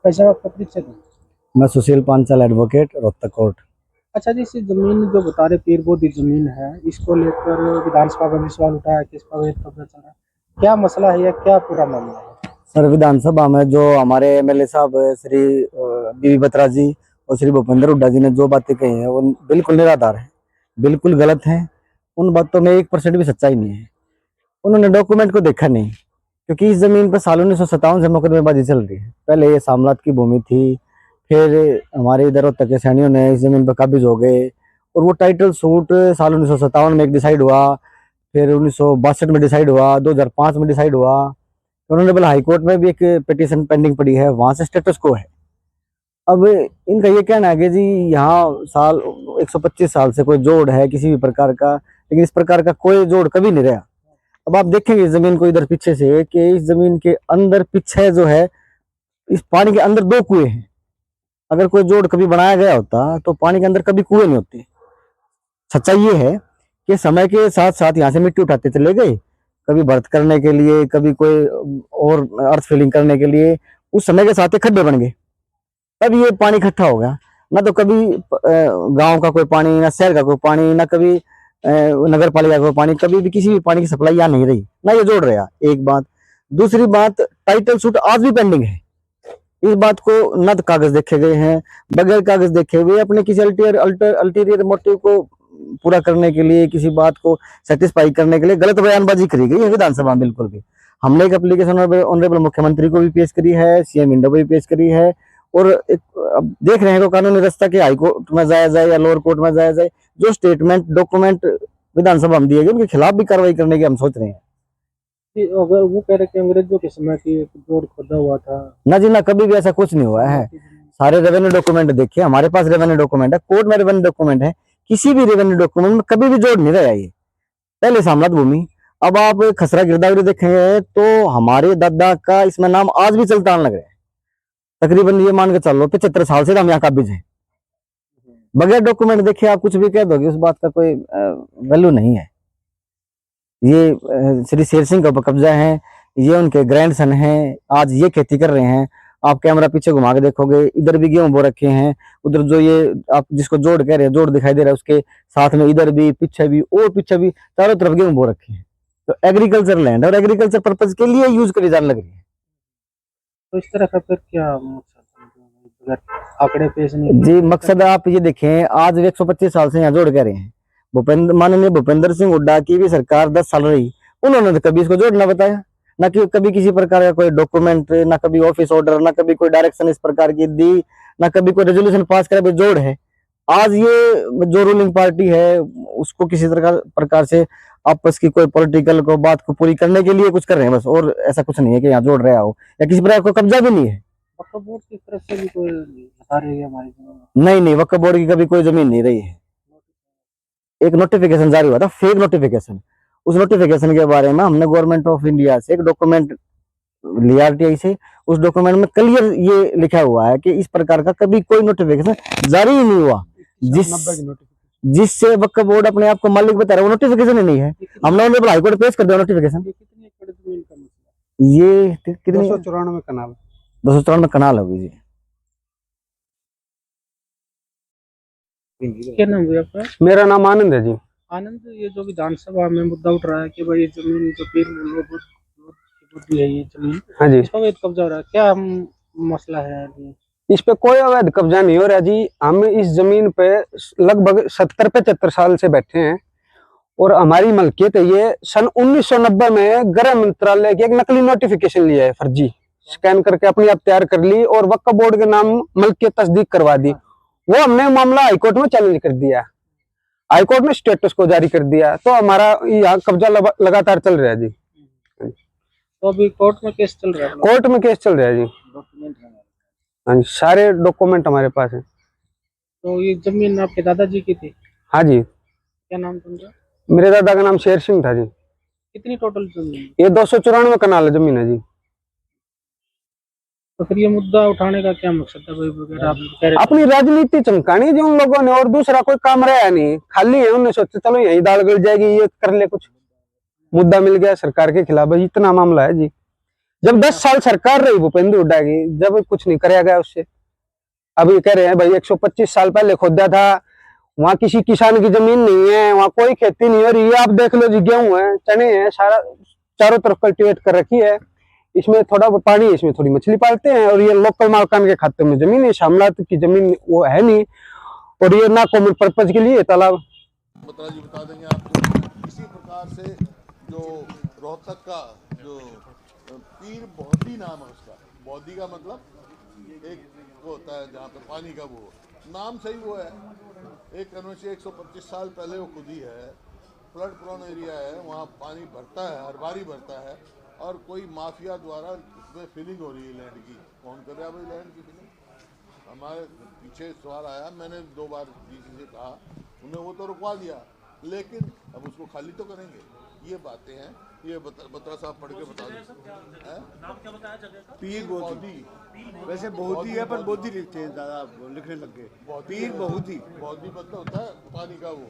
कैसा आपका परिचय दो। मैं सुशील पांचाल एडवोकेट रोहतक कोर्ट। अच्छा जी, इस जमीन जो बता रहे पीर बोदी जमीन है, इसको लेकर विधानसभा में भी सवाल उठा है कि इस पर अवैध कब्जा चल रहा है। क्या मसला है या क्या पूरा मामला है? सर, विधानसभा में जो हमारे एमएलए साहब श्री बीवी बत्रा जी और श्री भूपेंद्र हुड्डा जी ने जो बातें कही हैं वो बिल्कुल निराधार है, बिल्कुल गलत है। उन बातों में 1% भी सच्चाई नहीं है। उन्होंने डॉक्यूमेंट को देखा नहीं, क्योंकि इस जमीन पर साल 1957 से मुकदमेबाजी चल रही है। पहले ये सामलात की भूमि थी, फिर हमारे इधर तक के सैनियों ने इस जमीन पर काबिज हो गए और वो टाइटल सूट साल 1957 में एक डिसाइड हुआ, फिर 1962 में डिसाइड हुआ, 2005 में डिसाइड हुआ। ऑनरेबल हाई कोर्ट में भी एक पिटीशन पेंडिंग पड़ी है, वहां से स्टेटस को है। अब इनका ये कहना है कि जी यहाँ साल 125 साल से कोई जोड़ है किसी भी प्रकार का, लेकिन इस प्रकार का कोई जोड़ कभी नहीं रहा। अब आप देखेंगे इस जमीन को इधर पीछे से कि इस जमीन के अंदर पीछे जो है, इस पानी के अंदर 2 कुएं हैं। अगर कोई जोड़ कभी बनाया गया होता तो पानी के अंदर कभी कुएं नहीं होते। सच्चाई ये है कि समय के साथ साथ यहाँ से मिट्टी उठाते चले गए, कभी बर्थ करने के लिए, कभी कोई और अर्थ फिलिंग करने के लिए। उस समय के साथ ये खड्डे बन गए, तब ये पानी इकट्ठा हो गया। ना तो कभी गांव का कोई पानी, ना शहर का कोई पानी, ना कभी नगर पालिका का कोई पानी, कभी भी किसी भी पानी की सप्लाई यहाँ नहीं रही, ना ये जोड़ रहा। एक बात। दूसरी बात, टाइटल सूट आज भी पेंडिंग है। इस बात को न तो कागज देखे गए हैं, बगैर कागज देखे हुए अपने किसी अल्टीरियर मोटिव को पूरा करने के लिए, किसी बात को सेटिस्फाई करने के लिए गलत बयानबाजी करी गई है विधानसभा में। बिल्कुल भी हमने एक एप्लीकेशन ऑनरेबल मुख्यमंत्री को भी पेश करी है, सीएम इंडो को भी पेश करी है, और एक अब देख रहे हैं को कानूनी रास्ता के हाई कोर्ट में जाया जाए या लोअर कोर्ट में जाया जाए। जो स्टेटमेंट डॉक्यूमेंट विधानसभा में दिए गए उनके खिलाफ भी कार्रवाई करने की हम सोच रहे हैं। कि अगर वो कह रहे कि अंग्रेजों के समय की एक जोड़ खोदा हुआ था। ना जी ना, कभी भी ऐसा कुछ नहीं हुआ है। सारे रेवेन्यू डॉक्यूमेंट देखिए, हमारे पास रेवेन्यू डॉक्यूमेंट है, कोर्ट में रेवेन्यू डॉक्यूमेंट है। किसी भी रेवेन्यू डॉक्यूमेंट में कभी भी जोड़ नहीं रहा ये, पहले सामलात भूमि। अब आप खसरा गिरदावरी देखेंगे तो हमारे दादा का इसमें नाम आज भी चलता लग रहा है। तकरीबन ये मान के चलो 75 साल से हम यहाँ काबिज हैं। बगैर डॉक्यूमेंट देखे आप कुछ भी कह दोगे, उस बात का कोई वैल्यू नहीं है। ये श्री शेर सिंह का कब्जा है, ये उनके ग्रैंडसन हैं, आज ये खेती कर रहे हैं। आप कैमरा पीछे घुमा के देखोगे, इधर भी गेहूं बो रखे हैं, उधर जो ये आप जिसको जोड़ कह रहे हैं, जोड़ दिखाई दे रहा है, उसके साथ में इधर भी, पीछे भी और पीछे भी, चारों तरफ गेहूं बो रखे हैं। तो एग्रीकल्चर लैंड और एग्रीकल्चर पर्पज के लिए यूज करी जाने लग रही है। तो इस तरह का फिर क्या मकसद है? अगर आंकड़े पेश नहीं जी, मकसद आप ये देखें, आज 125 साल से यहाँ जोड़ कह रहे हैं। माननीय भूपेंद्र सिंह हुड्डा की भी सरकार 10 साल रही, उन्होंने तो कभी इसको जोड़ ना बताया, ना कि कभी किसी प्रकार का कोई डॉक्यूमेंट, ना कभी ऑफिस ऑर्डर, ना कभी कोई डायरेक्शन इस प्रकार की दी, ना कभी कोई रेजोल्यूशन पास करे भाई जोड़ है। आज ये जो रूलिंग पार्टी है उसको किसी तरह प्रकार से आपस की कोई पॉलिटिकल को बात को पूरी करने के लिए कुछ कर रहे हैं बस, और ऐसा कुछ नहीं है कि यहाँ जोड़ रहा हो या किसी प्रकार का कब्जा भी नहीं है। वक्फ बोर्ड की तरफ से भी कोई बता रही है हमारी जमीन? नहीं नहीं, वक्फ बोर्ड की कभी कोई जमीन नहीं रही है। एक नोटिफिकेशन जारी हुआ था, फेक नोटिफिकेशन। उस नोटिफिकेशन के बारे में हमने गवर्नमेंट ऑफ इंडिया से एक डॉक्यूमेंट लिया आरटीआई से। उस डॉक्यूमेंट में क्लियर ये लिखा हुआ है कि इस प्रकार का कभी कोई नोटिफिकेशन जारी ही नहीं हुआ, जिससे वक्फ बोर्ड अपने आप को मालिक बता रहा है। वो नोटिफिकेशन ही नहीं है। हमने ऑनरेबल हाई कोर्ट पेश कर दिया नोटिफिकेशन। कितनी एकड़ जमीन का मसला? ये कितनी? 294 कनाल। 294 कनाल होगी जी। क्या नाम है आपका? मेरा नाम आनंद है जी। आनंद, ये जो विधानसभा में मुद्दा उठ रहा है कि भाई ये जमीन जो पीर बुद्धि है, ये जमीन, हाँ जी, इस पर अवैध कब्जा हो रहा है, क्या मसला है? इस पे कोई अवैध कब्जा नहीं हो रहा जी। हम इस जमीन पे लगभग 70-75 साल से बैठे हैं और हमारी मलकियत है ये। सन 1990 में गृह मंत्रालय की एक नकली नोटिफिकेशन लिया है, फर्जी स्कैन करके अपनी आप तैयार कर ली और वक्फ बोर्ड के नाम मलकियत तस्दीक करवा दी। वो हमने मामला हाईकोर्ट में चैलेंज कर दिया, हाईकोर्ट ने स्टेटस को जारी कर दिया, तो हमारा यहाँ कब्जा लगातार चल रहा है जी। तो अभी कोर्ट में केस चल रहा है? कोर्ट में केस चल रहा है जी। डॉक्यूमेंट है? हाँ जी, सारे डॉक्यूमेंट हमारे पास है। तो ये जमीन आपके दादाजी की थी? हाँ जी। क्या नाम था उनका? मेरे दादा का नाम शेर सिंह था जी। कितनी टोटल जमीन? ये 294 कनाल जमीन है जी। तो फिर ये मुद्दा उठाने का क्या मकसद है भाई वगैरह? आप कह रहे अपनी राजनीति चमकानी जी उन लोगों ने, और दूसरा कोई काम रहा नहीं, खाली है। उन्होंने सोचा चलो यही दाल गल जाएगी, ये कर ले कुछ, मुद्दा मिल गया सरकार के खिलाफ, इतना मामला है जी। जब 10 साल सरकार रही भूपेंद्र हुड्डा की, जब कुछ नहीं कराया गया उससे। अब ये कह रहे हैं भाई 125 साल पहले खोदा था, वहां किसी किसान की जमीन नहीं है, वहां कोई खेती नहीं हो रही है। आप देख लो जी, गेहूं है, चने हैं, सारा चारों तरफ कल्टीवेट कर रखी है। इसमें थोड़ा पानी है, इसमें थोड़ी मछली पालते हैं, और ये लोकल मालकान के खाते में जमीन है, शामलात की जमीन वो है नहीं, और ये ना कॉमन पर्पज के लिए तालाब। बत्रा जी बता देंगे आपको। इसी प्रकार से जो रोहतक का जो पीर बौद्धी नाम है उसका, बौद्धी का मतलब एक वो होता है जहाँ पे पानी का वो नाम सही वो है। एक कन्वेंशन 125 साल पहले वो खुदी है, फ्लड प्रोन एरिया है, वहाँ पानी भरता है, हर बारी भरता है, और कोई माफिया द्वारा उसमें फिलिंग हो रही है लैंड की। कौन कर रहा है भाई लैंड की फिलिंग? हमारे पीछे सवाल आया, मैंने 2 बार डीसी से कहा, उन्हें वो तो रुकवा दिया, लेकिन अब उसको खाली तो करेंगे। ये बातें हैं, ये बत्रा साहब पढ़ के बता दें। नाम क्या बताया जगह का? पीर बौद्धी। वैसे बहुत ही है पर बहुत ही लिखते हैं, ज़्यादा लिखने लग गए। पीर बहुत ही बौद्धी मतलब होता है पानी का वो,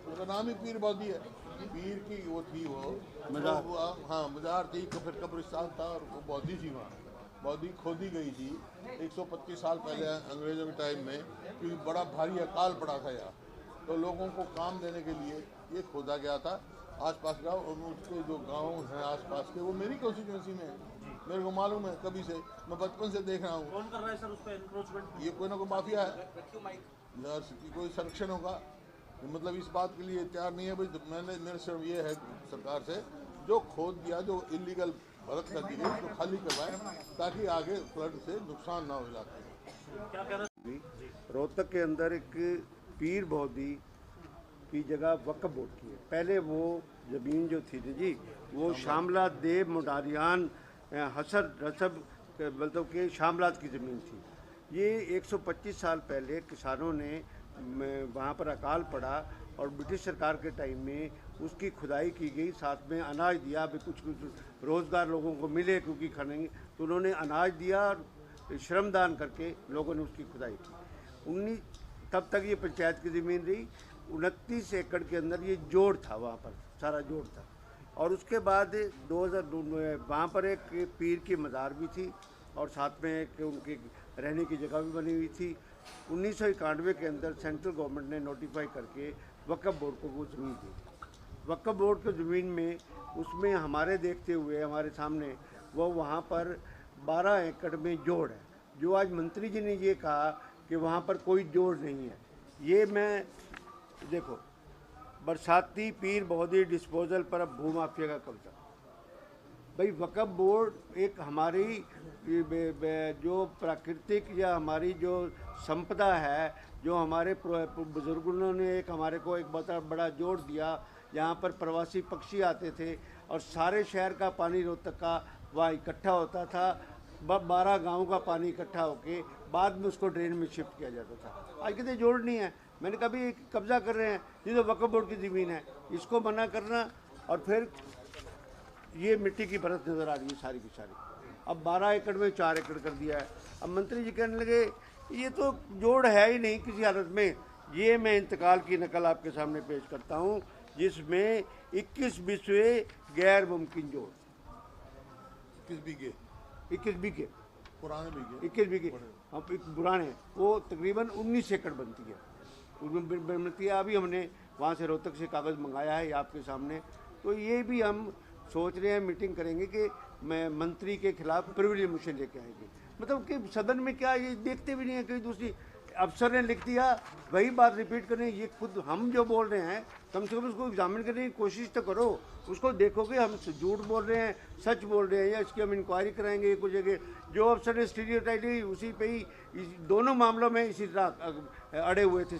उसका नाम ही पीर बौद्धी है। पीर की वो थी वो मज़ार। हाँ मज़ार थी, फिर कब्रिस्तान था, और वो बौद्धी थी वहाँ। बौद्धी खोदी गई थी 125 साल पहले अंग्रेज़ों के टाइम में, क्योंकि बड़ा भारी अकाल पड़ा था यहाँ, तो लोगों को काम देने के लिए ये खोदा गया था। आसपास गाँव और उसके जो गाँव हैं आसपास के, वो मेरी कॉन्स्टिट्यूंसी में है, मेरे को मालूम है, कभी से मैं बचपन से देख रहा हूँ। कौन कर रहा है सर उस पर एनक्रोचमेंट? ये कोई ना कोई माफिया है, कोई संरक्षण होगा। मतलब इस बात के लिए तैयार नहीं है भाई। मेरे सिर्फ ये है सरकार से, जो खोद दिया, जो इलीगल भरत कर दी गई, उसको खाली करवाएं, ताकि आगे फ्लड से नुकसान ना हो इलाके में। क्या कह रहे हैं? रोहतक के अंदर एक पीर बौद्धी की जगह वक्फ बोर्ड की है। पहले वो ज़मीन जो थी जी, वो शामला देव मुडारियान हसर रसब मतलब के शामलात की ज़मीन थी। ये 125 साल पहले किसानों ने वहाँ पर अकाल पड़ा, और ब्रिटिश सरकार के टाइम में उसकी खुदाई की गई, साथ में अनाज दिया, अभी कुछ रोज़गार लोगों को मिले क्योंकि खाने, तो उन्होंने अनाज दिया और श्रमदान करके लोगों ने उसकी खुदाई की। तब तक ये पंचायत की ज़मीन रही। 29 एकड़ के अंदर ये जोड़ था, वहाँ पर सारा जोड़ था। और उसके बाद 2002 में वहाँ पर एक पीर की मज़ार भी थी, और साथ में एक उनकी रहने की जगह भी बनी हुई थी। 1991 के अंदर सेंट्रल गवर्नमेंट ने नोटिफाई करके वक्फ बोर्ड को वो ज़मीन दी। वक्फ बोर्ड की ज़मीन में उसमें हमारे देखते हुए हमारे सामने वो वहाँ पर 12 एकड़ में जोड़ है, जो आज मंत्री जी ने ये कहा कि वहाँ पर कोई जोड़ नहीं है। ये मैं देखो, बरसाती पीर बौद्धी डिस्पोजल पर अब भूमाफिया का कब्जा। भाई वक्फ बोर्ड एक हमारी जो प्राकृतिक या हमारी जो संपदा है, जो हमारे बुजुर्गों ने एक हमारे को एक बहुत बड़ा जोड़ दिया, यहाँ पर प्रवासी पक्षी आते थे, और सारे शहर का पानी रोहतक का वहाँ इकट्ठा होता था। 12 गाँव का पानी इकट्ठा होके बाद में उसको ड्रेन में शिफ्ट किया जाता था। आज कहते जोड़ नहीं है। मैंने कभी कब्जा कर रहे हैं, ये तो वक्फ बोर्ड की ज़मीन है, इसको मना करना, और फिर ये मिट्टी की परत नज़र आ रही है सारी की सारी। अब 12 एकड़ में 4 एकड़ कर दिया है। अब मंत्री जी कहने लगे ये तो जोड़ है ही नहीं किसी हालत में। ये मैं इंतकाल की नकल आपके सामने पेश करता हूँ, जिसमें 21 बिस्वे गैर मुमकिन जोड़, 21 बीघे पुराने बीघे, 21 बीघे हम पुराने, वो तकरीबन 19 एकड़ बनती है, उसमें बनती है। अभी हमने वहाँ से रोहतक से कागज़ मंगाया है, ये आपके सामने। तो ये भी हम सोच रहे हैं, मीटिंग करेंगे कि मैं मंत्री के खिलाफ प्रिविलेज मोशन लेके आएंगे। मतलब कि सदन में क्या ये देखते भी नहीं है, कोई दूसरी अफसर ने लिख दिया वही बात रिपीट करें। ये खुद हम जो बोल रहे हैं, कम से कम उसको एग्जामिन करने की कोशिश तो करो, उसको देखोगे हम झूठ बोल रहे हैं सच बोल रहे हैं, या इसकी हम इंक्वायरी कराएंगे। कुछ जगह जो अफसर ने स्टीरियोटाइप ली उसी पे ही, दोनों मामलों में इसी तरह अड़े हुए थे।